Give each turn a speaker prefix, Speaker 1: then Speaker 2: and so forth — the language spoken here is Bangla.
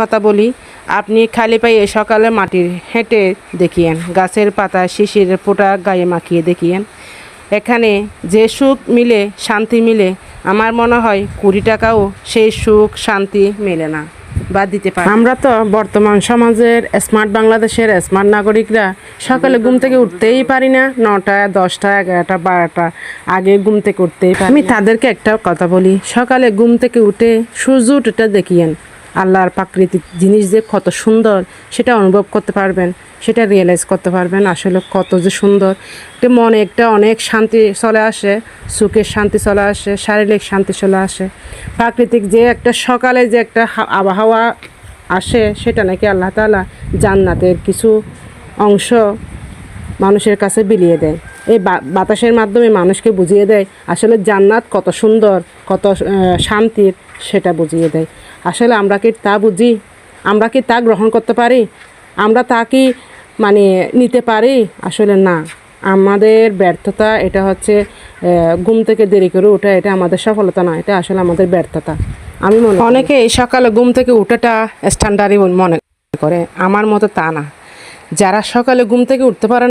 Speaker 1: কথা বলি, আপনি খালি পায়ে সকালে মাটির হেঁটে দেখিয়েন, গাছের পাতা শিশিরের ফোঁটা গায়ে মাখিয়ে দেখিয়েন, এখানে যে সুখ মিলে শান্তি মিলে আমার মনে হয় 20 টাকাও সেই সুখ শান্তি মেলে না বা দিতে পারে। আমরা তো বর্তমান সমাজের স্মার্ট বাংলাদেশের স্মার্ট নাগরিকরা সকালে ঘুম থেকে উঠতেই পারি না, 9টা 10টা 11টা 12টা আগে ঘুম থেকে উঠতেই পারি। আমি তাদেরকে একটা কথা বলি, সকালে ঘুম থেকে উঠে সূর্য ওঠা দেখিয়েন, আল্লাহর প্রাকৃতিক জিনিস যে কত সুন্দর সেটা অনুভব করতে পারবেন, সেটা রিয়েলাইজ করতে পারবেন আসলে কত যে সুন্দর। মনে একটা অনেক শান্তি চলে আসে, সুখের শান্তি চলে আসে, শারীরিক শান্তি চলে আসে। প্রাকৃতিক যে একটা সকালে যে একটা আবহাওয়া আসে সেটা নাকি আল্লাহ তাআলা জান্নাতের কিছু অংশ মানুষের কাছে বিলিয়ে দেয়। এই বাতাসের মাধ্যমে মানুষকে বুঝিয়ে দেয় আসলে জান্নাত কত সুন্দর, কত শান্তির, সেটা বুঝিয়ে দেয়। আসলে আমরা কি তা বুঝি? আমরা কি তা গ্রহণ করতে পারি? আমরা তা কি নিতে পারি? আসলে না। আমাদের ব্যর্থতা এটা হচ্ছে ঘুম থেকে দেরি করে ওঠা, এটা আমাদের সফলতা না, এটা আসলে আমাদের ব্যর্থতা। আমি মনে অনেকে এই সকালে ঘুম থেকে ওঠাটা স্ট্যান্ডার্ডই মনে করে, আমার মতো তা না। যারা সকালে ঘুম থেকে উঠতে পারে